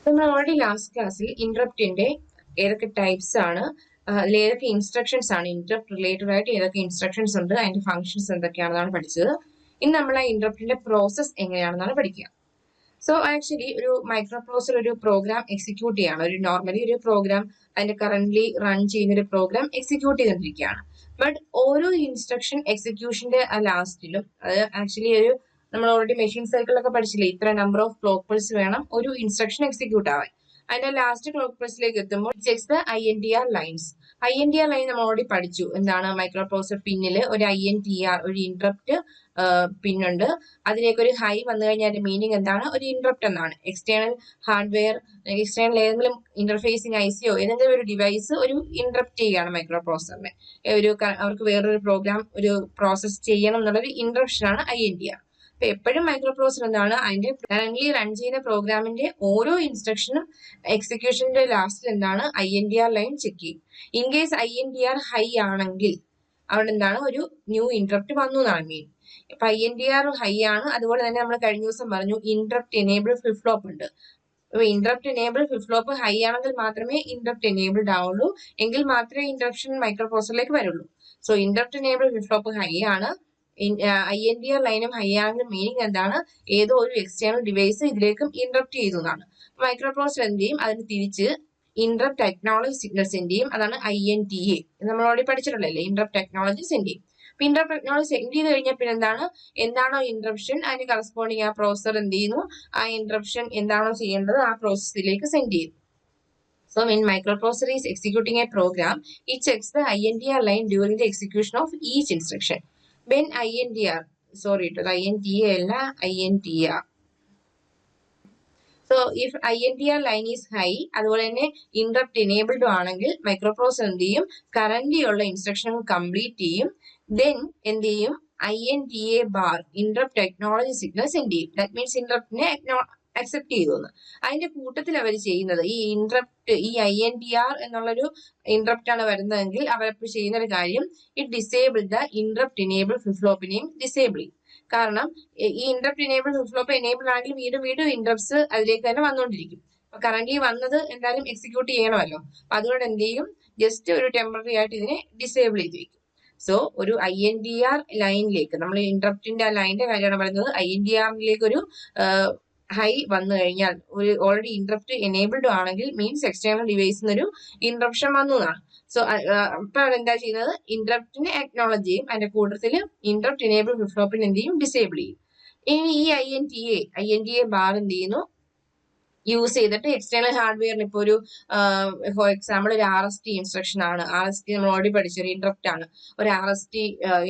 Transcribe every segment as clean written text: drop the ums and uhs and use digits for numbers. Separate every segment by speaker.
Speaker 1: നമ്മൾ already last ക്ലാസ്സിൽ ഇന്ററപ്റ്റിന്റെ ഏതൊക്കെ ടൈപ്സ് ആണ്, ഏതൊക്കെ ഇൻസ്ട്രക്ഷൻസ് ആണ് ഇന്ററപ്റ്റ് റിലേറ്റഡ് ആയിട്ട് ഏതൊക്കെ ഇൻസ്ട്രക്ഷൻസ് ഉണ്ട്, അതിന്റെ ഫംഗ്ഷൻസ് എന്തൊക്കെയാണെന്നാണ് പഠിച്ചത്. ഇന്ന് നമ്മൾ ആ ഇന്ററപ്റ്റിന്റെ പ്രോസസ് എങ്ങനെയാണെന്നാണ് പഠിക്കുക. സോ ആക്ച്വലി ഒരു മൈക്രോ പ്രോസസർ ഒരു പ്രോഗ്രാം എക്സിക്യൂട്ട് ചെയ്യാണ്. ഒരു നോർമലി ഒരു പ്രോഗ്രാം അതിന്റെ കറന്റ്ലി റൺ ചെയ്യുന്ന ഒരു പ്രോഗ്രാം എക്സിക്യൂട്ട് ചെയ്തുകൊണ്ടിരിക്കുകയാണ്. ബട്ട് ഓരോ ഇൻസ്ട്രക്ഷൻ എക്സിക്യൂഷന്റെ ലാസ്റ്റിലും അത് ആക്ച്വലി ഒരു നമ്മൾ ഓൾറെഡി മെഷീൻ സൈക്കിളൊക്കെ പഠിച്ചില്ലേ, ഇത്ര നമ്പർ ഓഫ് ക്ലോക്ക് പൾസ് വേണം ഒരു ഇൻസ്ട്രക്ഷൻ എക്സിക്യൂട്ട് ആവാൻ. അതിന്റെ ലാസ്റ്റ് ക്ലോക്ക് പൾസിലേക്ക് എത്തുമ്പോൾ checks the INTR lines. INTR line നമ്മൾ ഓൾറെഡി പഠിച്ചു. എന്താണ്? മൈക്രോ പ്രോസസർ പിന്നിൽ ഒരു INTR ഒരു ഇന്ററപ്റ്റ് പിന്നുണ്ട്. അതിലേക്ക് ഒരു ഹൈ വന്നു കഴിഞ്ഞാൽ അതിന്റെ മീനിങ് എന്താണ്? ഒരു ഇന്ററപ്റ്റ് എന്നാണ്. എക്സ്റ്റേണൽ ഹാർഡ്വെയർ, എക്സ്റ്റേണൽ ഏതെങ്കിലും ഇന്റർഫേസിംഗ് ICയോ ഏതെങ്കിലും ഒരു ഡിവൈസ് ഒരു ഇന്ററപ്റ്റ് ചെയ്യുകയാണ് മൈക്രോ പ്രോസസറിനെ. അവർക്ക് വേറൊരു പ്രോഗ്രാം ഒരു പ്രോസസ് ചെയ്യണം എന്നുള്ളൊരു ഇന്ററപ്ഷൻ ആണ് INTR. അപ്പൊ എപ്പോഴും മൈക്രോ പ്രോസസർ എന്താണ്? അതിന്റെ കറന്റ്ലി റൺ ചെയ്യുന്ന പ്രോഗ്രാമിന്റെ ഓരോ ഇൻസ്ട്രക്ഷനും എക്സിക്യൂഷന്റെ ലാസ്റ്റിൽ എന്താണ്? INTR ലൈൻ ചെക്ക് ചെയ്യും. ഇൻ കേസ് INTR ഹൈ ആണെങ്കിൽ അവിടെ എന്താണ്? ഒരു ന്യൂ ഇന്ററപ്റ്റ് വന്നു എന്നാണ് മീൻ. ഇപ്പൊ INTR ഹൈ ആണ്. അതുപോലെ തന്നെ നമ്മൾ കഴിഞ്ഞ ദിവസം പറഞ്ഞു ഇന്ററപ്റ്റ് എനേബിൾ ഫ്ലിപ്പ് ഫ്ലോപ്പ് ഉണ്ട്. അപ്പൊ interrupt enable flip flop high ആണെങ്കിൽ മാത്രമേ ഇന്ററപ്റ്റ് എനേബിൾഡ് ആവുള്ളൂ, എങ്കിൽ മാത്രമേ ഇന്ററപ്ഷൻ മൈക്രോ പ്രോസസറിലേക്ക് വരുള്ളൂ. So interrupt enable flip flop high ആണ്. INTR ലൈനും ഹൈ ആണെങ്കിൽ മീനിങ് എന്താണ്? ഏതോ ഒരു എക്സ്റ്റേണൽ ഡിവൈസ് ഇതിലേക്കും ഇന്ററപ്റ്റ് ചെയ്തു എന്നാണ്. മൈക്രോ പ്രോസസർ എന്ത് ചെയ്യും? അതിന് തിരിച്ച് ഇന്ററപ്റ്റ് ടെക്നോളജി സിഗ്നൽ സെൻഡ് ചെയ്യും. അതാണ് INTA. നമ്മൾ ഓൾറെഡി പഠിച്ചിട്ടുള്ളല്ലേ, ഇന്ററപ്റ്റ് ടെക്നോളജി സെൻഡ് ചെയ്യും. ഇന്ററപ്റ്റ് ടെക്നോളജി സെൻഡ് ചെയ്ത് കഴിഞ്ഞാൽ പിന്നെ എന്താണോ ഇന്ററപ്ഷൻ അതിന് കറസ്പോണ്ടിങ് ആ പ്രോസസർ എന്ത് ചെയ്യുന്നു? ആ ഇന്ററപ്ഷൻ എന്താണോ ചെയ്യേണ്ടത് ആ പ്രോസസ്സിലേക്ക് സെൻഡ് ചെയ്യും. So when microprocessor is executing a program, it checks the INTR line during the execution of each instruction. When INTR, sorry, to the INTA alla INTR. So if INTR line is high, അതുപോലെ തന്നെ interrupt enabled ആണെങ്കിൽ microprocessor എന്ത് ചെയ്യും? Currently ഉള്ള instruction complete ചെയ്യും. Then എന്ത് ചെയ്യും? INTA bar interrupt technology signal send ചെയ്യും. ദാറ്റ് മീൻസ് ഇന്ററപ്റ്റിനെ അക്സെപ്റ്റ് ചെയ്തു. അതിന്റെ കൂട്ടത്തിൽ അവർ ചെയ്യുന്നത് ഈ ഇന്ററപ്റ്റ്, ഈ INTR എന്നുള്ളൊരു ഇന്ററപ്റ്റ് ആണ് വരുന്നതെങ്കിൽ അവരപ്പോൾ ചെയ്യുന്ന ഒരു കാര്യം, it disable the interrupt enable flip ഫ്ലോപ്പിനെയും ഡിസേബിൾ ചെയ്യും. കാരണം ഈ interrupt enable flip flop enable ആണെങ്കിൽ വീണ്ടും വീണ്ടും ഇന്ററപ്റ്റ്സ് അതിലേക്ക് തന്നെ വന്നുകൊണ്ടിരിക്കും. അപ്പൊ കറന്റ്ലി വന്നത് എന്തായാലും എക്സിക്യൂട്ട് ചെയ്യണമല്ലോ. അപ്പൊ അതുകൊണ്ട് എന്ത് ചെയ്യും? ജസ്റ്റ് ഒരു ടെമ്പററി ആയിട്ട് ഇതിനെ ഡിസേബിൾ ചെയ്ത് വെക്കും. സോ ഒരു INTR ലൈനിലേക്ക്, നമ്മൾ ഇന്ററപ്റ്റിന്റെ ആ ലൈനിന്റെ കാര്യമാണ് പറയുന്നത്, INTRലേക്ക് ഒരു ഹൈ വന്നു കഴിഞ്ഞാൽ, ഒരു ഓൾറെഡി ഇന്ററപ്റ്റ് എനേബിൾഡ് ആണെങ്കിൽ മീൻസ് എക്സ്റ്റേണൽ ഡിവൈസിൽ ഒരു ഇന്ററപ്ഷൻ വന്നു എന്നാണ്. സോ അപ്പൊ എന്താ ചെയ്യുന്നത്? ഇന്ററപ്റ്റിനെ അക്നോളജ് ചെയ്യും. അതിന്റെ കൂട്ടത്തിൽ ഇന്ററപ്റ്റ് എനേബിൾ ഫ്ലിപ്പ് ഫ്ലോപ്പിന് എന്ത് ചെയ്യും? ഡിസേബിൾ ചെയ്യും. ഇനി ഈ INTA ബാർ എന്ത് ചെയ്യുന്നു? യൂസ് ചെയ്തിട്ട് എക്സ്റ്റേണൽ ഹാർഡ്വെയറിന് ഇപ്പോൾ ഒരു ഫോർ എക്സാമ്പിൾ ഒരു RST ഇൻസ്ട്രക്ഷൻ ആണ്. RST നമ്മൾ ഓൾറെഡി പഠിച്ച ഒരു ഇന്ററപ്റ്റ് ആണ്. ഒരു RST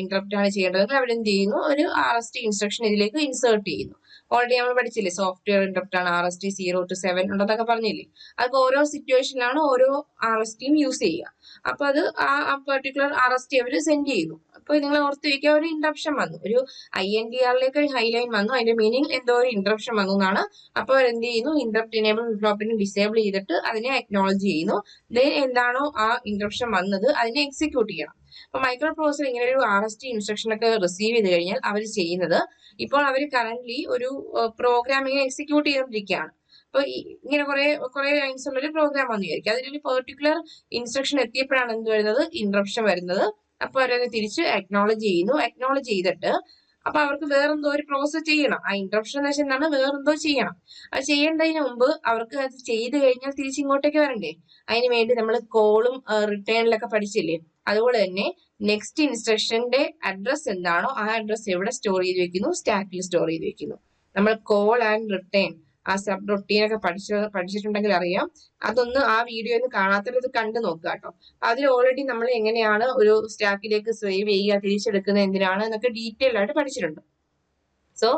Speaker 1: ഇന്ററപ്റ്റ് ആണ് ചെയ്യേണ്ടതെങ്കിൽ അവരെന്ത് ചെയ്യുന്നു? ഒരു RST ഇൻസ്ട്രക്ഷൻ ഇതിലേക്ക് ഇൻസേർട്ട് ചെയ്യുന്നു. ഓൾറെഡി നമ്മൾ പഠിച്ചില്ലേ, സോഫ്റ്റ്വെയർ ഇന്ററപ്റ്റ് ആണ് RST 0 to 7 ഉണ്ടെന്നൊക്കെ പറഞ്ഞില്ലേ. അതൊക്കെ ഓരോ സിറ്റുവേഷനിലാണ് ഓരോ RSTയും യൂസ് ചെയ്യുക. അപ്പൊ അത് ആ പെർട്ടിക്കുലർ RST അവർ സെൻഡ് ചെയ്യുന്നു. അപ്പൊ നിങ്ങൾ ഓർത്ത് വയ്ക്കുക, ഒരു ഇന്ററപ്ഷൻ വന്നു, ഒരു INTRലേക്ക് ഒരു ഹൈ ലൈൻ വന്നു, അതിന്റെ മീനിങ് എന്തോ ഒരു ഇന്ററപ്ഷൻ വന്നു എന്നാണ്. അപ്പൊ അവരെന്ത് ചെയ്യുന്നു? ഇന്ററപ്റ്റ് എനേബിൾ ഫ്ലോപ്പിനെ ഡിസേബിൾ ചെയ്തിട്ട് അതിനെ അക്നോളജ് ചെയ്യുന്നു. ദെൻ എന്താണോ ആ ഇന്ററപ്ഷൻ വന്നത് അതിനെ എക്സിക്യൂട്ട് ചെയ്യണം. അപ്പൊ മൈക്രോ പ്രോസസർ ഇങ്ങനെ ഒരു RST ഇൻസ്ട്രക്ഷൻ ഒക്കെ റിസീവ് ചെയ്ത് കഴിഞ്ഞാൽ അവർ ചെയ്യുന്നത്, ഇപ്പോൾ അവർ കറന്റ്ലി ഒരു പ്രോഗ്രാമിനെ എക്സിക്യൂട്ട് ചെയ്തുകൊണ്ടിരിക്കുകയാണ്. അപ്പൊ ഇങ്ങനെ കുറെ ലൈൻസ് ഉള്ള ഒരു പ്രോഗ്രാം വന്നു വിചാരിക്കും. അതിലൊരു പെർട്ടിക്കുലർ ഇൻസ്ട്രക്ഷൻ എത്തിയപ്പോഴാണ് എന്ത് വരുന്നത്? ഇന്ററപ്ഷൻ വരുന്നത്. അപ്പൊ അവരത് തിരിച്ച് അക്നോളജ് ചെയ്യുന്നു. അക്നോളജ് ചെയ്തിട്ട് അപ്പൊ അവർക്ക് വേറെന്തോ ഒരു പ്രോസസ് ചെയ്യണം. ആ ഇന്ററപ്ഷൻ എന്ന് വെച്ചാൽ എന്താണ്? വേറെന്തോ ചെയ്യണം. അത് ചെയ്യേണ്ടതിന് മുമ്പ് അവർക്ക് അത് ചെയ്ത് കഴിഞ്ഞാൽ തിരിച്ചിങ്ങോട്ടേക്ക് വരണ്ടേ? അതിന് വേണ്ടി നമ്മൾ കോളും റിട്ടേണിലൊക്കെ പഠിച്ചില്ലേ? അതുപോലെ തന്നെ നെക്സ്റ്റ് ഇൻസ്ട്രക്ഷന്റെ അഡ്രസ് എന്താണോ ആ അഡ്രസ് എവിടെ സ്റ്റോർ ചെയ്ത് വെക്കുന്നു? സ്റ്റാക്കിൽ സ്റ്റോർ ചെയ്ത് വെക്കുന്നു. നമ്മൾ കോൾ ആൻഡ് റിട്ടേൺ ആ സബ് റൊട്ടീനൊക്കെ പഠിച്ചിട്ടുണ്ടെങ്കിൽ അറിയാം. അതൊന്ന് ആ വീഡിയോ ഒന്ന് കാണാത്തത് കണ്ടു നോക്കുക കേട്ടോ. അതിൽ ഓൾറെഡി നമ്മൾ എങ്ങനെയാണ് ഒരു സ്റ്റാക്കിലേക്ക് സേവ് ചെയ്യുക, തിരിച്ചെടുക്കുന്നത് എന്തിനാണ് എന്നൊക്കെ ഡീറ്റെയിൽ ആയിട്ട് പഠിച്ചിട്ടുണ്ട്. സോ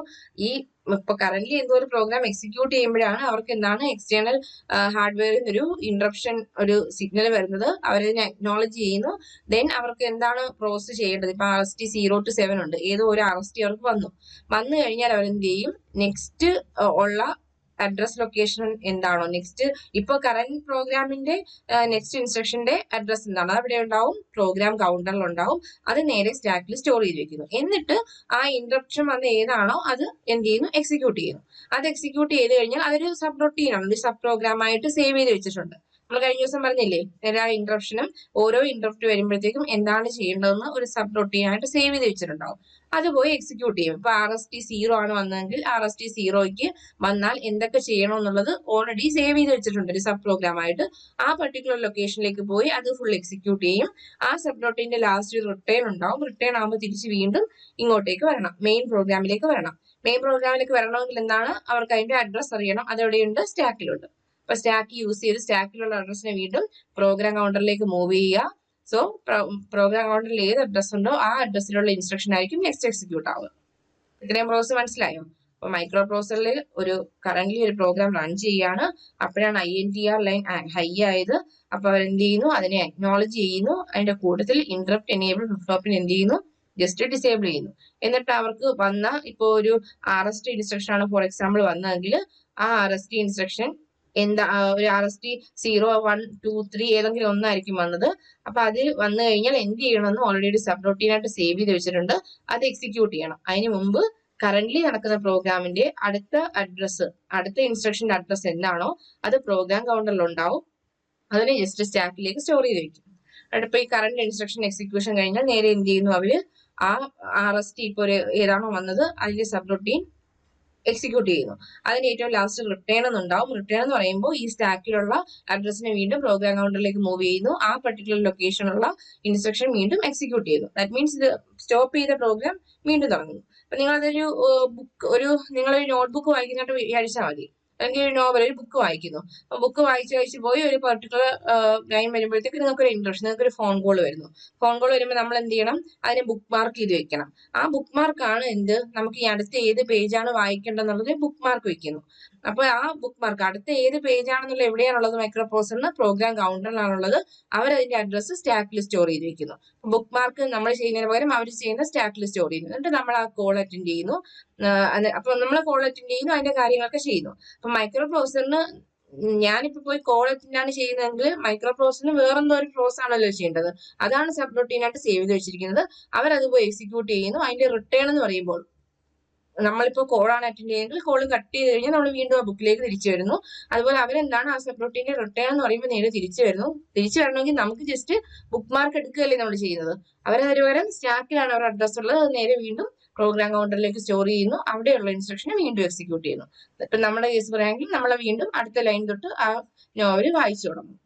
Speaker 1: ഈ ഇപ്പൊ കറന്റ്ലി എന്തോ ഒരു പ്രോഗ്രാം എക്സിക്യൂട്ട് ചെയ്യുമ്പോഴാണ് അവർക്ക് എന്താണ് എക്സ്റ്റേണൽ ഹാർഡ്വെയറിൽ ഒരു ഇന്ററപ്ഷൻ ഒരു സിഗ്നൽ വരുന്നത്. അവരതിനെ അക്നോളജ് ചെയ്യുന്നു. ദെൻ അവർക്ക് എന്താണ് പ്രോസസ് ചെയ്യേണ്ടത്? ഇപ്പൊ RST 0 to 7 ഉണ്ട്. ഏതോ ഒരു RST അവർക്ക് വന്നു കഴിഞ്ഞാൽ അവരെന്ത് ചെയ്യും? നെക്സ്റ്റ് ഉള്ള അഡ്രസ് ലൊക്കേഷൻ എന്താണോ നെക്സ്റ്റ് ഇപ്പൊ കറന്റ് പ്രോഗ്രാമിന്റെ നെക്സ്റ്റ് ഇൻസ്ട്രക്ഷന്റെ അഡ്രസ് എന്താണ് അവിടെ ഉണ്ടാവും, പ്രോഗ്രാം കൗണ്ടറിൽ ഉണ്ടാവും. അത് നേരെ സ്റ്റാക്കിൽ സ്റ്റോർ ചെയ്ത് വെക്കുന്നു. എന്നിട്ട് ആ ഇന്ററപ്ഷൻ വന്ന് ഏതാണോ അത് എന്ത് ചെയ്യുന്നു, എക്സിക്യൂട്ട് ചെയ്യുന്നു. അത് എക്സിക്യൂട്ട് ചെയ്ത് കഴിഞ്ഞാൽ അതൊരു സബ് റൊട്ടീൻ ആണ്, ഒരു സബ് പ്രോഗ്രാം ആയിട്ട് സേവ് ചെയ്ത് വെച്ചിട്ടുണ്ട്. നമ്മൾ കഴിഞ്ഞ ദിവസം പറഞ്ഞില്ലേ, എല്ലാ ഇന്ററപ്ഷനും ഓരോ ഇന്ററപ്റ്റ് വരുമ്പോഴത്തേക്കും എന്താണ് ചെയ്യേണ്ടതെന്ന് ഒരു സബ് റൊട്ടീൻ ആയിട്ട് സേവ് ചെയ്ത് വെച്ചിട്ടുണ്ടാവും. അത് പോയി എക്സിക്യൂട്ട് ചെയ്യും. ഇപ്പൊ RST 0 ആണ് വന്നതെങ്കിൽ RST 0ക്ക് വന്നാൽ എന്തൊക്കെ ചെയ്യണം എന്നുള്ളത് ഓൾറെഡി സേവ് ചെയ്ത് വെച്ചിട്ടുണ്ട് ഒരു സബ് പ്രോഗ്രാം ആയിട്ട്. ആ പർട്ടിക്കുലർ ലൊക്കേഷനിലേക്ക് പോയി അത് ഫുൾ എക്സിക്യൂട്ട് ചെയ്യും. ആ സബ് റൊട്ടീന്റെ ലാസ്റ്റ് റിട്ടേൺ ഉണ്ടാവും. റിട്ടേൺ ആകുമ്പോൾ തിരിച്ച് വീണ്ടും ഇങ്ങോട്ടേക്ക് വരണം, മെയിൻ പ്രോഗ്രാമിലേക്ക് വരണം. മെയിൻ പ്രോഗ്രാമിലേക്ക് വരണമെങ്കിൽ എന്താണ്, അവർക്ക് അതിന്റെ അഡ്രസ് അറിയണം. അതെവിടെയുണ്ട്, സ്റ്റാക്കിലുണ്ട്. അപ്പൊ സ്റ്റാക്ക് യൂസ് ചെയ്ത് സ്റ്റാക്കിലുള്ള അഡ്രസ്സിനെ വീണ്ടും പ്രോഗ്രാം കൗണ്ടറിലേക്ക് മൂവ് ചെയ്യുക. സോ പ്രോഗ്രാം കൗണ്ടറിൽ ഏത് അഡ്രസ് ഉണ്ടോ ആ അഡ്രസ്സിലുള്ള ഇൻസ്ട്രക്ഷൻ ആയിരിക്കും നെക്സ്റ്റ് എക്സിക്യൂട്ട് ആവുക. ഇത്രയും പ്രോസസ് മനസ്സിലായോ? അപ്പൊ മൈക്രോ പ്രോസസറിൽ കറന്റ്ലി ഒരു പ്രോഗ്രാം റൺ ചെയ്യാണ്. അപ്പോഴാണ് INTR ലൈൻ ഹൈ ആയത്. അപ്പൊ അവർ എന്ത് ചെയ്യുന്നു, അതിനെ അക്നോളജ് ചെയ്യുന്നു. അതിന്റെ കൂട്ടത്തിൽ ഇന്ററപ്റ്റ് എനേബിൾ ഫ്ലിപ്പ് ഫ്ലോപ്പിന് എന്ത് ചെയ്യുന്നു, ജസ്റ്റ് ഡിസേബിൾ ചെയ്യുന്നു. എന്നിട്ട് അവർക്ക് വന്ന ഇപ്പൊ ഒരു RST ഇൻസ്ട്രക്ഷൻ ആണ് ഫോർ എക്സാമ്പിൾ വന്നതെങ്കിൽ ആ RST ഇൻസ്ട്രക്ഷൻ എന്താ, ഒരു RST 0, 1, 2, 3 ഏതെങ്കിലും ഒന്നായിരിക്കും വന്നത്. അപ്പൊ അത് വന്നു കഴിഞ്ഞാൽ എന്ത് ചെയ്യണമെന്ന് ഓൾറെഡി ഒരു സബ് റൊട്ടീൻ ആയിട്ട് സേവ് ചെയ്ത് വെച്ചിട്ടുണ്ട്. അത് എക്സിക്യൂട്ട് ചെയ്യണം. അതിന് മുമ്പ് കറന്റ്ലി നടക്കുന്ന പ്രോഗ്രാമിന്റെ അടുത്ത ഇൻസ്ട്രക്ഷന്റെ അഡ്രസ് എന്താണോ അത് പ്രോഗ്രാം കൗണ്ടറിൽ ഉണ്ടാവും. അതിനെ ജസ്റ്റ് സ്റ്റാക്കിലേക്ക് സ്റ്റോർ ചെയ്ത് വെക്കും. ഇപ്പൊ ഈ കറന്റ് ഇൻസ്ട്രക്ഷൻ എക്സിക്യൂഷൻ കഴിഞ്ഞാൽ നേരെ എന്ത് ചെയ്യുന്നു, അവര് ആ RST ഇപ്പൊ ഏതാണോ വന്നത് അതിന്റെ സബ് റൊട്ടീൻ എക്സിക്യൂട്ട് ചെയ്യുന്നു. അതിന് ഏറ്റവും ലാസ്റ്റ് റിട്ടേൺ എന്നുണ്ടാവും. റിട്ടേൺ എന്ന് പറയുമ്പോൾ ഈ സ്റ്റാക്കിലുള്ള അഡ്രസ്സിനെ വീണ്ടും പ്രോഗ്രാം കൗണ്ടറിലേക്ക് മൂവ് ചെയ്യുന്നു. ആ പർട്ടിക്കുലർ ലൊക്കേഷനുള്ള ഇൻസ്ട്രക്ഷൻ വീണ്ടും എക്സിക്യൂട്ട് ചെയ്യുന്നു. ദാറ്റ് മീൻസ് ഇത് സ്റ്റോപ്പ് ചെയ്ത പ്രോഗ്രാം വീണ്ടും തുടങ്ങുന്നു. അപ്പൊ നിങ്ങളതൊരു നിങ്ങളൊരു നോട്ട്ബുക്ക് വായിക്കുന്നതായിട്ട് വിചാരിച്ചാൽ മതി. അല്ലെങ്കിൽ ഒരു നോവൽ, ഒരു ബുക്ക് വായിക്കുന്നു. ബുക്ക് വായിച്ച് പോയി ഒരു പെർട്ടിക്കുലർ ടൈം വരുമ്പോഴത്തേക്ക് നിങ്ങൾക്ക് ഒരു ഇൻട്രസ്റ്റ്, നിങ്ങൾക്ക് ഒരു ഫോൺ കോൾ വരുന്നു. ഫോൺ കോൾ വരുമ്പോൾ നമ്മൾ എന്ത് ചെയ്യണം, അതിനെ ബുക്ക് മാർക്ക് ചെയ്ത് വെക്കണം. ആ ബുക്ക് മാർക്കാണ് നമുക്ക് ഈ അടുത്ത ഏത് പേജാണ് വായിക്കേണ്ടതെന്നുള്ളത് ബുക്ക് മാർക്ക് വെക്കുന്നു. അപ്പൊ ആ ബുക്ക് മാർക്ക് അടുത്ത ഏത് പേജാണെന്നുള്ള എവിടെയാണുള്ളത്, മൈക്രോ പ്രോസസറിന് പ്രോഗ്രാം കൗണ്ടറിലാണുള്ളത്. അവരതിന്റെ അഡ്രസ്സ് സ്റ്റാക്കിൽ സ്റ്റോർ ചെയ്ത് വെക്കുന്നു. ബുക്ക് മാർക്ക് നമ്മൾ ചെയ്യുന്നതിന് പകരം അവർ ചെയ്യുന്ന സ്റ്റാക്കിൽ സ്റ്റോർ ചെയ്യുന്നു. എന്നിട്ട് നമ്മൾ ആ കോൾ അറ്റൻഡ് ചെയ്യുന്നു. അപ്പൊ നമ്മൾ കോൾ അറ്റൻഡ് ചെയ്യുന്നു, അതിന്റെ കാര്യങ്ങളൊക്കെ ചെയ്യുന്നു. അപ്പൊ മൈക്രോ പ്രോസസറിന് ഞാനിപ്പോ പോയി കോൾ അറ്റൻഡ് ആണ് ചെയ്യുന്നതെങ്കിൽ മൈക്രോ പ്രോസസറിന് വേറെന്തോ ഒരു പ്രോസസ് ആണല്ലോ ചെയ്യേണ്ടത്. അതാണ് സബ് റൊട്ടീൻ ആയിട്ട് സേവ് ചെയ്ത് വെച്ചിരിക്കുന്നത്. അവരത് പോയി എക്സിക്യൂട്ട് ചെയ്യുന്നു. അതിന്റെ റിട്ടേൺ എന്ന് പറയുമ്പോൾ നമ്മളിപ്പോ കോളാണ് അറ്റൻഡ് ചെയ്യുന്നത്, കോൾ കട്ട് ചെയ്ത് കഴിഞ്ഞാൽ നമ്മൾ വീണ്ടും ആ ബുക്കിലേക്ക് തിരിച്ചു വരുന്നു. അതുപോലെ അവരെന്താണ് ആ സബ് റൊട്ടീന്റെ റിട്ടേൺ എന്ന് പറയുമ്പോൾ നേരെ തിരിച്ചു വരുന്നു. തിരിച്ചു വരണമെങ്കിൽ നമുക്ക് ജസ്റ്റ് ബുക്ക് മാർക്ക് എടുക്കുകയല്ലേ നമ്മൾ ചെയ്യുന്നത്. അവരതിന് പകരം സ്റ്റാക്കിലാണ് അവർ അഡ്രസ് ഉള്ളത്. അത് നേരെ വീണ്ടും പ്രോഗ്രാം കൗണ്ടറിലേക്ക് സ്റ്റോർ ചെയ്യുന്നു. അവിടെയുള്ള ഇൻസ്ട്രക്ഷനെ വീണ്ടും എക്സിക്യൂട്ട് ചെയ്യുന്നു. ഇപ്പൊ നമ്മുടെ കേസ് പറയുകയാണെങ്കിൽ നമ്മളെ വീണ്ടും അടുത്ത ലൈൻ തൊട്ട് ആ നോവല് വായിച്ചു തുടങ്ങും.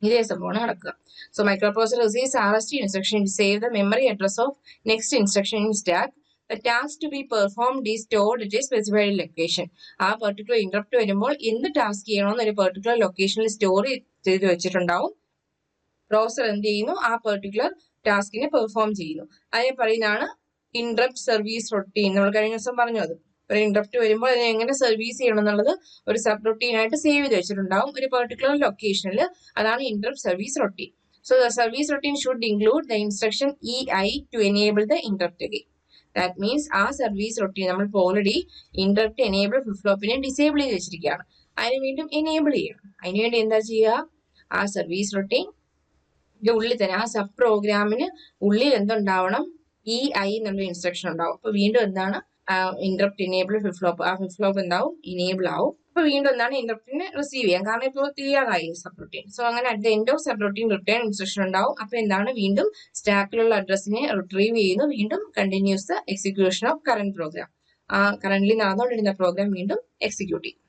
Speaker 1: ഇതേ സംഭവമാണ് നടക്കുക. So micro processor receives RST instruction to save the memory address of next instruction in stack. The task to be performed is stored at a specified location. ആ പെർട്ടിക്കുലർ ഇന്ററപ്റ്റ് വരുമ്പോൾ എന്ത് ടാസ്ക് ചെയ്യണമെന്ന് ഒരു പെർട്ടിക്കുലർ ലൊക്കേഷനിൽ store ചെയ്ത് വെച്ചിട്ടുണ്ടാവും. Processor എന്ത് ചെയ്യുന്നു, ആ പെർട്ടിക്കുലർ ടാസ്കിനെ പെർഫോം ചെയ്യുന്നു. അതിനെ പറയുന്നതാണ് ഇന്ററപ്റ്റ് സർവീസ് റൊട്ടീൻ. നമ്മൾ കഴിഞ്ഞ ദിവസം പറഞ്ഞു അത്. ഒരു ഇന്ററപ്റ്റ് വരുമ്പോൾ അതിനെ എങ്ങനെ സർവീസ് ചെയ്യണം എന്നുള്ളത് ഒരു സബ് റൊട്ടീൻ ആയിട്ട് സേവ് ചെയ്ത് വെച്ചിട്ടുണ്ടാവും ഒരു പെർട്ടിക്കുലർ ലൊക്കേഷനിൽ. അതാണ് interrupt service routine. So the service routine should include the instruction EI to enable the interrupt again. That means ആ സർവീസ് റൊട്ടീൻ നമ്മളിപ്പോൾ ഓൾറെഡി ഇന്ററപ്റ്റ് എനേബിൾ ഫ്ലിപ്പ് ഫ്ലോപ്പിനെ ഡിസേബിൾ ചെയ്ത് വെച്ചിരിക്കുകയാണ്. അതിന് വീണ്ടും എനേബിൾ ചെയ്യണം. അതിനുവേണ്ടി എന്താ ചെയ്യുക, ആ സർവീസ് റൊട്ടീൻ ഉള്ളിൽ തന്നെ ആ സബ് പ്രോഗ്രാമിന് ഉള്ളിൽ എന്തുണ്ടാവണം, EI എന്നുള്ള ഇൻസ്ട്രക്ഷൻ ഉണ്ടാവും. അപ്പൊ വീണ്ടും എന്താണ് ഇന്ററപ്റ്റ് എനേബിൾ ഫ്ലിപ്പ് ഫ്ലോപ്പ്, ആ ഫ്ലിപ്പ് ഫ്ലോപ്പ് എന്താവും, ഇനേബിൾ ആവും. അപ്പൊ വീണ്ടും എന്താണ് ഇന്ററപ്റ്റിനെ റിസീവ് ചെയ്യാം, കാരണം ഇപ്പോൾ ക്ലിയറായി സബ് റൊട്ടീൻ. സോ അങ്ങനെ at the end of subroutine return instruction ഉണ്ടാവും. അപ്പൊ എന്താണ്, വീണ്ടും സ്റ്റാക്കിലുള്ള അഡ്രസ്സിനെ റിട്രീവ് ചെയ്യുന്നു. വീണ്ടും continues the execution of current program. ആ കറന്റ്ലി നടന്നുകൊണ്ടിരുന്ന പ്രോഗ്രാം വീണ്ടും എക്സിക്യൂട്ട് ചെയ്യും.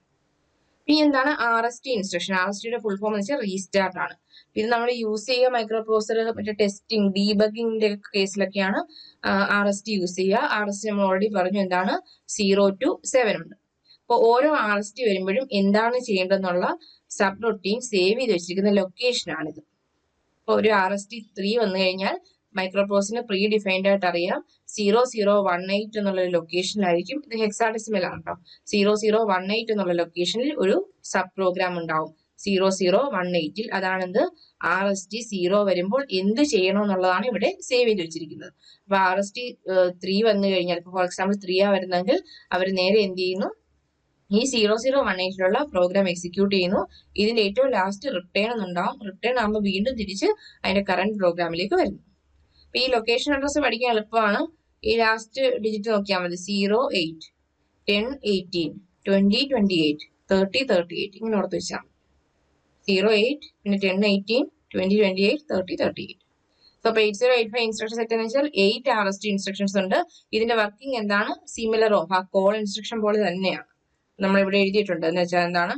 Speaker 1: ഇനി എന്താണ് RST ഇൻസ്ട്രക്ഷൻ. RSTയുടെ ഫുൾ ഫോം എന്ന് വെച്ചാൽ റീസ്റ്റാർട്ട് ആണ്. ഇത് നമ്മൾ യൂസ് ചെയ്യുക മൈക്രോ പ്രോസസർ മറ്റേ ടെസ്റ്റിംഗ് ഡീബഗിങ്ങിന്റെ കേസിലൊക്കെയാണ് RST യൂസ് ചെയ്യുക. RST നമ്മൾ ഓൾറെഡി പറഞ്ഞു എന്താണ് 0 to 7 ഉണ്ട്. അപ്പോൾ ഓരോ RST വരുമ്പോഴും എന്താണ് ചെയ്യേണ്ടതെന്നുള്ള സബ് റൊട്ടീൻ സേവ് ചെയ്ത് വെച്ചിരിക്കുന്ന ലൊക്കേഷനാണിത്. അപ്പോൾ ഒരു RST 3 വന്നു കഴിഞ്ഞാൽ മൈക്രോ പ്രോസസറിന് പ്രീ ഡിഫൈൻഡ് ആയിട്ട് അറിയാം 0018 എന്നുള്ള ലൊക്കേഷനിലായിരിക്കും. ഇത് ഹെക്സാഡെസിമൽ ആണ് കേട്ടോ. 0018 എന്നുള്ള ലൊക്കേഷനിൽ ഒരു സബ് പ്രോഗ്രാം ഉണ്ടാവും 0018. അതാണെന്ത് RST 0 വരുമ്പോൾ എന്ത് ചെയ്യണം എന്നുള്ളതാണ് ഇവിടെ സേവ് ചെയ്ത് വെച്ചിരിക്കുന്നത്. അപ്പൊ RST 3 വന്നു കഴിഞ്ഞാൽ, ഇപ്പൊ ഫോർ എക്സാമ്പിൾ 3 വരുന്നെങ്കിൽ അവർ നേരെ എന്ത് ചെയ്യുന്നു, ഈ 0018ലുള്ള പ്രോഗ്രാം എക്സിക്യൂട്ട് ചെയ്യുന്നു. ഇതിന്റെ ഏറ്റവും ലാസ്റ്റ് റിട്ടേൺ എന്നുണ്ടാവും. റിട്ടേൺ ആകുമ്പോൾ വീണ്ടും തിരിച്ച് അതിന്റെ കറന്റ് പ്രോഗ്രാമിലേക്ക് വരുന്നു. അപ്പൊ ഈ ലൊക്കേഷൻ അഡ്രസ് പഠിക്കാൻ എളുപ്പമാണ്. ഈ ലാസ്റ്റ് ഡിജിറ്റ് നോക്കിയാൽ മതി. 08, 10, 18, 20, 28, 30, 38 ഇങ്ങനെ ഓർത്ത് വെച്ചാൽ 08 പിന്നെ 10, 18, 20, 28, 30, 38. സോ 8085 ഇൻസ്ട്രക്ഷൻ സെറ്റ് എന്ന് വെച്ചാൽ 8 RST ഇൻസ്ട്രക്ഷൻസ് ഉണ്ട്. ഇതിന്റെ വർക്കിംഗ് എന്താണ്? സിമിലർ ഓഫ് ആ കോൾ ഇൻസ്ട്രക്ഷൻ പോലെ തന്നെയാണ്. നമ്മൾ ഇവിടെ എഴുതിയിട്ടുണ്ട്. എന്ന് വെച്ചാൽ എന്താണ്?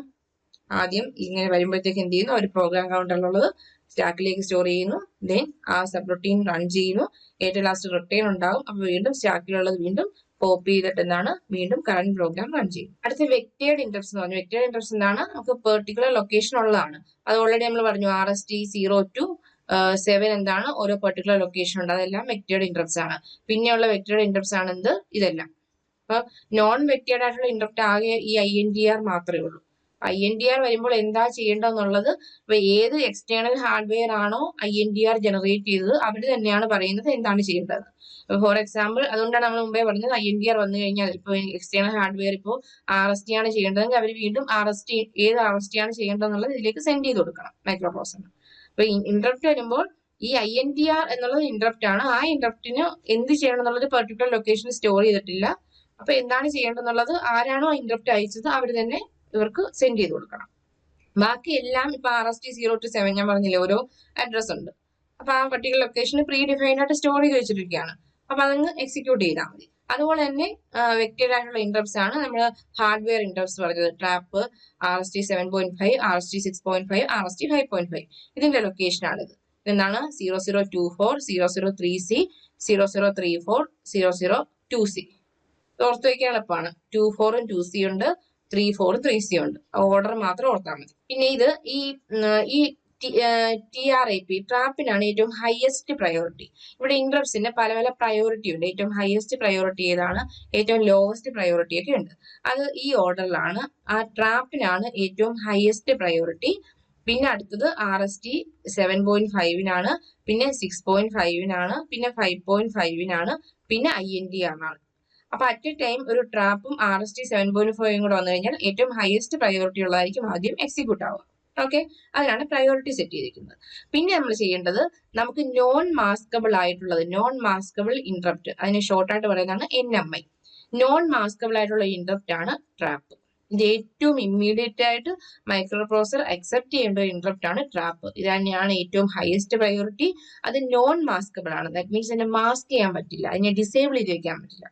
Speaker 1: ആദ്യം ഇങ്ങനെ വരുമ്പോഴത്തേക്ക് എന്ത് ചെയ്യുന്നു? ഒരു പ്രോഗ്രാം കൗണ്ടറിലുള്ളത് സ്റ്റാക്കിലേക്ക് സ്റ്റോർ ചെയ്യുന്നു. ദെൻ ആ സബ് റൂട്ടീൻ റൺ ചെയ്യുന്നു. ഏറ്റവും ലാസ്റ്റ് റിട്ടേൺ ഉണ്ടാവും. അപ്പൊ വീണ്ടും സ്റ്റാക്കിലുള്ളത് വീണ്ടും കോപ്പി ചെയ്തിട്ട് എന്താണ്? വീണ്ടും കറന്റ് പ്രോഗ്രാം റൺ ചെയ്യും. അടുത്ത വെക്റ്റേർഡ് ഇന്ററപ്റ്റ്സ് എന്ന് പറഞ്ഞു. വെക്റ്റേർഡ് ഇന്ററപ്റ്റ്സ് എന്താണ്? നമുക്ക് പെർട്ടിക്കുലർ ലൊക്കേഷൻ ഉള്ളതാണ്. അത് ഓൾറെഡി നമ്മൾ പറഞ്ഞു. RST 0 to 7 എന്താണ്? ഓരോ പെർട്ടിക്കുലർ ലൊക്കേഷൻ ഉണ്ട്. അതെല്ലാം വെക്റ്റേർഡ് ഇന്ററപ്റ്റ്സ് ആണ്. പിന്നെയുള്ള വെക്റ്റേർഡ് ഇന്ററപ്റ്റ്സ് ആണ് എന്ത്? ഇതെല്ലാം. അപ്പൊ നോൺ വെക്റ്റേർഡ് ആയിട്ടുള്ള ഇന്ററപ്റ്റ് ആകെ ഈ INTR മാത്രമേ ഉള്ളൂ. INTR വരുമ്പോൾ എന്താ ചെയ്യേണ്ടതെന്നുള്ളത് ഏത് എക്സ്റ്റേണൽ ഹാർഡ്വെയർ ആണോ INTR ജനറേറ്റ് ചെയ്തത് അവർ തന്നെയാണ് പറയുന്നത് എന്താണ് ചെയ്യേണ്ടത്. ഫോർ എക്സാമ്പിൾ, അതുകൊണ്ടാണ് നമ്മൾ മുമ്പേ പറഞ്ഞത് INTR വന്നു കഴിഞ്ഞാൽ ഇപ്പോൾ എക്സ്റ്റേണൽ ഹാർഡ്വെയർ ഇപ്പോൾ RST ആണ് ചെയ്യേണ്ടതെങ്കിൽ അവർ വീണ്ടും ഏത് RST ആണ് ചെയ്യേണ്ടതെന്നുള്ളത് ഇതിലേക്ക് സെൻഡ് ചെയ്ത് കൊടുക്കണം മൈക്രോ പ്രോസസറിന്. അപ്പൊ ഇന്ററപ്റ്റ് വരുമ്പോൾ ഈ INTR എന്നുള്ളത് ഇന്ററപ്റ്റ് ആണ്. ആ ഇന്ററപ്റ്റിന് എന്ത് ചെയ്യണം എന്നുള്ളത് പെർട്ടിക്കുലർ ലൊക്കേഷനിൽ സ്റ്റോർ ചെയ്തിട്ടില്ല. അപ്പൊ എന്താണ് ചെയ്യേണ്ടതെന്നുള്ളത് ആരാണോ ഇന്ററപ്റ്റ് അയച്ചത് അവർ തന്നെ ഇവർക്ക് സെൻഡ് ചെയ്ത് കൊടുക്കണം. ബാക്കി എല്ലാം ഇപ്പൊ RST 0 to 7 ഞാൻ പറഞ്ഞില്ലേ ഓരോ അഡ്രസ് ഉണ്ട്. അപ്പൊ ആ പർട്ടിക്കുലർ ലൊക്കേഷന് പ്രീ ഡിഫൈൻഡ് ആയിട്ട് സ്റ്റോർ ചെയ്ത് വെച്ചിരിക്കുകയാണ്. അപ്പൊ അതങ്ങ് എക്സിക്യൂട്ട് ചെയ്താൽ മതി. അതുപോലെ തന്നെ വെക്റ്റേർഡ് ആയിട്ടുള്ള ഇന്ററപ്റ്റ്സ് ആണ് നമ്മൾ ഹാർഡ്വെയർ ഇന്ററപ്റ്റ്സ് പറഞ്ഞത്. ട്രാപ്പ്, RST 7.5, RST 6.5, RST 5.5 ഇതിന്റെ ലൊക്കേഷൻ ആണിത്. ഇതെന്താണ്? 0024, 003C, 0034, 002C. ഓർത്ത് വയ്ക്കാൻ എളുപ്പമാണ്. 24 ഉം 2C ഉണ്ട്, 34 ഉം 3C ഉണ്ട്. ഓർഡർ മാത്രം ഓർത്താൽ മതി. പിന്നെ ഈ TRAP ട്രാപ്പിനാണ് ഏറ്റവും ഹയസ്റ്റ് പ്രയോറിറ്റി. ഇവിടെ ഇന്ററപ്റ്റ്സിന് പല പല പ്രയോറിറ്റി ഉണ്ട്. ഏറ്റവും ഹയസ്റ്റ് പ്രയോറിറ്റി ഏതാണ്, ഏറ്റവും ലോവസ്റ്റ് പ്രയോറിറ്റി ഒക്കെ ഉണ്ട്. അത് ഈ ഓർഡറിലാണ്. ആ ട്രാപ്പിനാണ് ഏറ്റവും ഹയസ്റ്റ് പ്രയോറിറ്റി. പിന്നെ അടുത്തത് RST 7.5-നാണ്, പിന്നെ 6.5-നാണ്, പിന്നെ 5.5-നാണ്, പിന്നെ INTR ആണ്. അപ്പൊ അറ്റ് എ ടൈം ഒരു ട്രാപ്പും RST 7.5 കൂടെ വന്നു കഴിഞ്ഞാൽ ഏറ്റവും ഹയസ്റ്റ് പ്രയോറിറ്റി ഉള്ളതായിരിക്കും ആദ്യം എക്സിക്യൂട്ട് ആവുക. ഓക്കെ, അതിനാണ് പ്രയോറിറ്റി സെറ്റ് ചെയ്തിരിക്കുന്നത്. പിന്നെ നമ്മൾ ചെയ്യേണ്ടത് നമുക്ക് നോൺ മാസ്കബിൾ ആയിട്ടുള്ളത്, നോൺ മാസ്കബിൾ ഇന്ററപ്റ്റ്, അതിന് ഷോർട്ടായിട്ട് പറയുന്നതാണ് NMI. നോൺ മാസ്കബിൾ ആയിട്ടുള്ള ഇന്ററപ്റ്റ് ആണ് ട്രാപ്പ്. ഇത് ഏറ്റവും ഇമ്മീഡിയറ്റ് ആയിട്ട് മൈക്രോ പ്രോസസർ അക്സെപ്റ്റ് ചെയ്യേണ്ട ഒരു ഇന്ററപ്റ്റ് ആണ് ട്രാപ്പ്. ഇത് തന്നെയാണ് ഏറ്റവും ഹയസ്റ്റ് പ്രയോറിറ്റി. അത് നോൺ മാസ്കബിൾ ആണ്. ദാറ്റ് മീൻസ് അതിനെ മാസ്ക് ചെയ്യാൻ പറ്റില്ല, അതിനെ ഡിസേബിൾ ചെയ്ത് വെക്കാൻ പറ്റില്ല.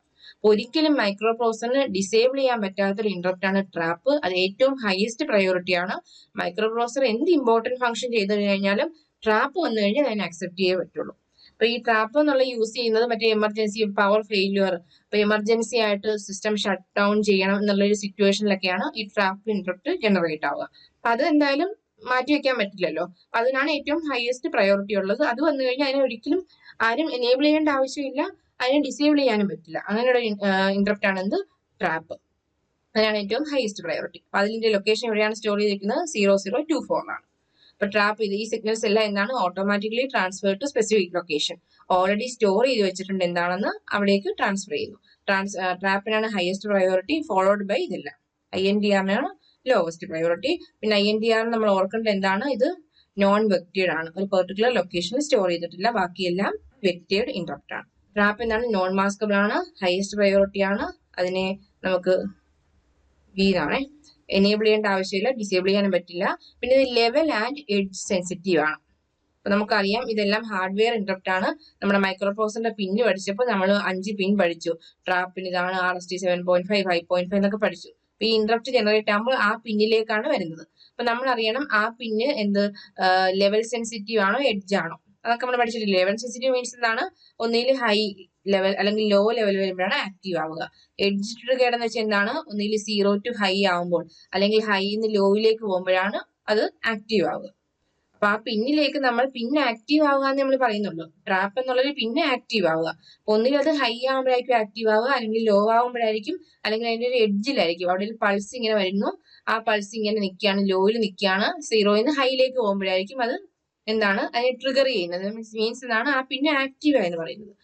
Speaker 1: ഒരിക്കലും മൈക്രോ പ്രോസസറിന് ഡിസേബിൾ ചെയ്യാൻ പറ്റാത്തൊരു ഇന്ററപ്റ്റ് ആണ് ട്രാപ്പ്. അത് ഏറ്റവും ഹയസ്റ്റ് പ്രയോറിറ്റി ആണ്. മൈക്രോ പ്രോസസർ എന്ത് ഇമ്പോർട്ടന്റ് ഫംഗ്ഷൻ ചെയ്തു കഴിഞ്ഞാലും ട്രാപ്പ് വന്നു കഴിഞ്ഞാൽ അതിനെ അക്സെപ്റ്റ് ചെയ്യേ പറ്റുള്ളൂ. അപ്പൊ ഈ ട്രാപ്പ് എന്നുള്ള യൂസ് ചെയ്യുന്നത് മറ്റേ എമർജൻസി, പവർ ഫെയില്യൂർ, ഇപ്പൊ എമർജൻസി ആയിട്ട് സിസ്റ്റം ഷട്ട് ഡൗൺ ചെയ്യണം എന്നുള്ള ഒരു സിറ്റുവേഷനിലൊക്കെയാണ് ഈ ട്രാപ്പ് ഇന്ററപ്റ്റ് ജനറേറ്റ് ആവുക. അപ്പൊ അത് എന്തായാലും മാറ്റി വെക്കാൻ പറ്റില്ലല്ലോ. അതിനാണ് ഏറ്റവും ഹയസ്റ്റ് പ്രയോറിറ്റി ഉള്ളത്. അത് വന്നു കഴിഞ്ഞാൽ അതിനെ ഒരിക്കലും ആരും എനേബിൾ ചെയ്യേണ്ട ആവശ്യമില്ല, അതിനെ ഡിസേബിൾ ചെയ്യാനും പറ്റില്ല. അങ്ങനെയുള്ള ഇന്ററപ്റ്റ് ആണ് എന്ത്? ട്രാപ്പ്. അതിനാണ് ഏറ്റവും ഹയസ്റ്റ് പ്രയോറിറ്റി. അപ്പൊ അതിന്റെ ലൊക്കേഷൻ എവിടെയാണ് സ്റ്റോർ ചെയ്തിരിക്കുന്നത്? 0024-ലാണ്. അപ്പൊ ട്രാപ്പ് ഈ സിഗ്നൽസ് എല്ലാം എന്താണ്? Automatically transfer to specific location. Already store ചെയ്ത് വെച്ചിട്ടുണ്ട് എന്താണെന്ന് അവിടേക്ക് ട്രാൻസ്ഫർ ചെയ്യുന്നു. ട്രാപ്പിനാണ് ഹയസ്റ്റ് പ്രയോറിറ്റി, ഫോളോഡ് ബൈ ഇതെല്ലാം. INTR-നാണ് ലോവസ്റ്റ് പ്രയോറിറ്റി. പിന്നെ INTR നമ്മൾ ഓർക്കേണ്ടത് എന്താണ്? ഇത് നോൺ വെക്റ്റേർഡ് ആണ്. ഒരു പെർട്ടിക്കുലർ ലൊക്കേഷനിൽ സ്റ്റോർ ചെയ്തിട്ടില്ല, ബാക്കിയെല്ലാം വെക്റ്റേർഡ് ഇന്ററപ്റ്റ് ആണ്. ട്രാപ്പ് എന്താണ്? നോൺ മാസ്കബിൾ ആണ്, ഹയസ്റ്റ് പ്രയോറിറ്റി ആണ്. അതിനെ നമുക്ക് എനേബിൾ ചെയ്യേണ്ട ആവശ്യമില്ല, ഡിസേബിൾ ചെയ്യാനും പറ്റില്ല. പിന്നെ ഇത് ലെവൽ ആൻഡ് എഡ്ജ് സെൻസിറ്റീവ് ആണ്. അപ്പൊ നമുക്കറിയാം ഇതെല്ലാം ഹാർഡ്വെയർ ഇന്ററപ്റ്റ് ആണ്. നമ്മുടെ മൈക്രോ പ്രോസസറിന്റെ പിന്ന് പഠിച്ചപ്പോൾ നമ്മൾ 5 പിൻ പഠിച്ചു. ട്രാപ്പിന് ഇതാണ് RST 7.5, 5.5 എന്നൊക്കെ പഠിച്ചു. അപ്പൊ ഈ ഇന്ററപ്റ്റ് ജനറേറ്റ് ആകുമ്പോൾ ആ പിന്നിലേക്കാണ് വരുന്നത്. അപ്പൊ നമ്മൾ അറിയണം ആ പിന്ന് എന്ത് ലെവൽ സെൻസിറ്റീവ് ആണോ എഡ്ജ് ആണോ, അതൊക്കെ നമ്മൾ പഠിച്ചിട്ടില്ല. ലെവൽ സെൻസിറ്റീവ് മീൻസ് എന്താണ്? ഒന്നിൽ ഹൈ ലെവൽ അല്ലെങ്കിൽ ലോ ലെവൽ വരുമ്പോഴാണ് ആക്റ്റീവ് ആവുക. എഡ്ജ് ട്രിഗേർഡ് എന്ന് വെച്ചാൽ എന്താണ്? ഒന്നിൽ 0 to ഹൈ ആവുമ്പോൾ അല്ലെങ്കിൽ ഹൈന്ന് ലോയിലേക്ക് പോകുമ്പോഴാണ് അത് ആക്റ്റീവ് ആവുക. അപ്പൊ ആ പിന്നിലേക്ക് നമ്മൾ പിന്നെ ആക്റ്റീവ് ആവുക എന്ന് നമ്മൾ പറയുന്നുള്ളൂ. ട്രാപ്പ് എന്നുള്ളത് പിന്നെ ആക്റ്റീവ് ആവുക. ഒന്നിൽ അത് ഹൈ ആവുമ്പോഴായിരിക്കും ആക്റ്റീവ് ആവുക, അല്ലെങ്കിൽ ലോ ആവുമ്പോഴായിരിക്കും, അല്ലെങ്കിൽ അതിന്റെ ഒരു എഡ്ജിലായിരിക്കും. അവിടെ ഒരു പൾസ് ഇങ്ങനെ വരുന്നു, ആ പൾസ് ഇങ്ങനെ നിൽക്കുകയാണ്, ലോയിൽ നിൽക്കുകയാണ്. 0-ന്ന് ഹൈയിലേക്ക് പോകുമ്പോഴായിരിക്കും അത് എന്താണ് അതിനെ ട്രിഗർ ചെയ്യുന്നത്. മീൻസ് എന്താണ്? ആ പിന്നെ ആക്റ്റീവ് ആയെന്ന് പറയുന്നത്.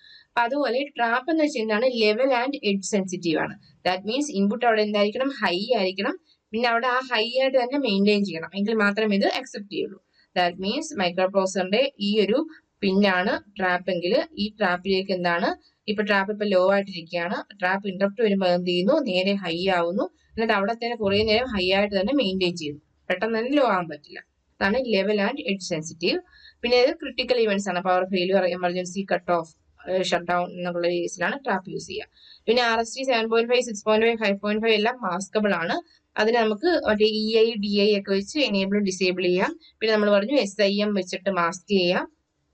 Speaker 1: അതുപോലെ ട്രാപ്പ് എന്ന് വെച്ചാൽ എന്താണ്, ലെവൽ ആൻഡ് എഡ്ജ് സെൻസിറ്റീവ് ആണ്. ദാറ്റ് മീൻസ് ഇൻപുട്ട് അവിടെ എന്തായിരിക്കണം, ഹൈ ആയിരിക്കണം. പിന്നെ അവിടെ ആ ഹൈ ആയിട്ട് തന്നെ മെയിൻറ്റെയിൻ ചെയ്യണം, എങ്കിൽ മാത്രമേ ഇത് അക്സെപ്റ്റ് ചെയ്യുള്ളൂ. ദാറ്റ് മീൻസ് മൈക്രോ പ്രോസസറിന്റെ ഈ ഒരു പിന്നാണ് ട്രാപ്പ് എങ്കിൽ ഈ ട്രാപ്പിലേക്ക് എന്താണ്, ഇപ്പൊ ട്രാപ്പ് ഇപ്പൊ ലോ ആയിട്ടിരിക്കുകയാണ്, ട്രാപ്പ് ഇന്ററപ്റ്റ് വരുമ്പോൾ എന്ത് ചെയ്യുന്നു, നേരെ ഹൈ ആവുന്നു, എന്നിട്ട് അവിടെ തന്നെ കുറെ നേരം ഹൈ ആയിട്ട് തന്നെ മെയിൻറ്റെയിൻ ചെയ്യുന്നു, പെട്ടെന്ന് തന്നെ ലോ ആവാൻ പറ്റില്ല. അതാണ് ലെവൽ ആൻഡ് എഡ്ജ് സെൻസിറ്റീവ്. പിന്നെ ഇത് ക്രിട്ടിക്കൽ ഇവന്റ്സ് ആണ്, power failure, emergency, cut off, shut down എന്നുള്ള കേസിലാണ് ട്രാപ്പ് യൂസ് ചെയ്യുക. പിന്നെ RST 7.5, 6.5, 5.5 എല്ലാം മാസ്കബിൾ ആണ്. അതിന് നമുക്ക് മറ്റേ EI, DI ഒക്കെ വെച്ച് എനേബിൾ ഡിസേബിൾ ചെയ്യാം. പിന്നെ നമ്മൾ പറഞ്ഞു SIM വെച്ചിട്ട് മാസ്ക് ചെയ്യാം,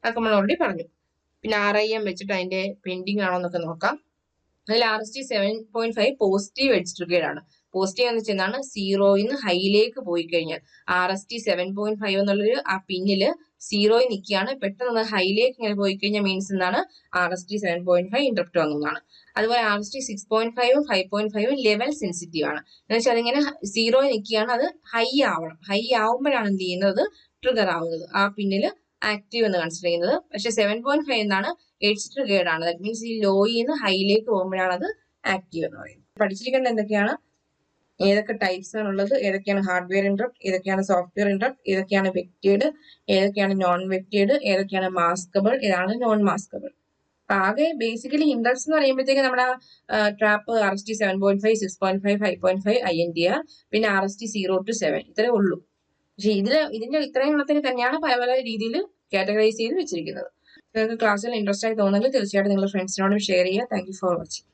Speaker 1: അതൊക്കെ നമ്മൾ ഓൾറെഡി പറഞ്ഞു. പിന്നെ RIM വെച്ചിട്ട് അതിന്റെ പെൻഡിങ് ആണോ എന്നൊക്കെ നോക്കാം. അതിൽ RST 7.5 പോസിറ്റീവ് എഡ്ജ് ട്രിഗേർഡ് ആണ്. പോസിറ്റീവ് എന്ന് വെച്ചാൽ സീറോയിൽ നിന്ന് ഹൈയിലേക്ക് പോയി കഴിഞ്ഞാൽ RST 7.5 എന്നുള്ളൊരു ആ പിന്നില് സീറോയിൽ നിൽക്കുകയാണ്, പെട്ടെന്ന് ഹൈയിലേക്ക് ഇങ്ങനെ പോയി കഴിഞ്ഞാൽ മീൻസ് എന്താണ്, RST 7.5 ഇന്ററപ്റ്റ് വന്നതാണ്. അതുപോലെ RST 6.5ഉം 5.5ഉം ലെവൽ സെൻസിറ്റീവ് ആണ്. എന്ന് വെച്ചാൽ അതിങ്ങനെ സീറോയിൽ നിൽക്കുകയാണ്, അത് ഹൈ ആവണം, ഹൈ ആവുമ്പോഴാണ് എന്ത് ചെയ്യുന്നത്, ട്രിഗർ ആവുന്നത്, ആ പിന്നില് ആക്റ്റീവ് എന്ന് കൺസിഡർ ചെയ്യുന്നത്. പക്ഷെ 7.5 എന്നാണ് എഡ്ജ് ട്രിഗേർഡ് ആണ്. ദാറ്റ് മീൻസ് ഈ ലോയിൽ നിന്ന് ഹൈയിലേക്ക് പോകുമ്പോഴാണ് അത് ആക്റ്റീവ് എന്ന് പറയുന്നത്. പഠിച്ചിരിക്കേണ്ട എന്തൊക്കെയാണ്, ഏതൊക്കെ ടൈപ്സ് ആണുള്ളത്, ഏതൊക്കെയാണ് ഹാർഡ്വെയർ ഇന്ററപ്റ്റ്, ഏതൊക്കെയാണ് സോഫ്റ്റ്വെയർ ഇന്ററപ്റ്റ്, ഏതൊക്കെയാണ് വെക്റ്റേഡ്, ഏതൊക്കെയാണ് നോൺ വെക്റ്റേഡ്, ഏതൊക്കെയാണ് മാസ്കബിൾ, ഏതാണ് നോൺ മാസ്കബിൾ. ആകെ ബേസിക്കലി ഇന്ററപ്റ്റ്സ് എന്ന് പറയുമ്പോഴത്തേക്ക് നമ്മുടെ ട്രാപ്പ് RST 7.5, 6.5, 5.5, INTR, പിന്നെ RST 0 to 7 ഇത്രേ ഉള്ളൂ. പക്ഷെ ഇതിന്റെ ഇത്രയും എണ്ണത്തിന് തന്നെയാണ് പല പല രീതിയിൽ കാറ്റഗറൈസ് ചെയ്ത് വെച്ചിരിക്കുന്നത്. നിങ്ങൾക്ക് ക്ലാസ്സിൽ ഇൻട്രസ്റ്റ് ആയി തോന്നുന്നെങ്കിൽ തീർച്ചയായിട്ടും നിങ്ങളുടെ ഫ്രണ്ട്സിനോടും ഷെയർ ചെയ്യുക. Thank you for watching.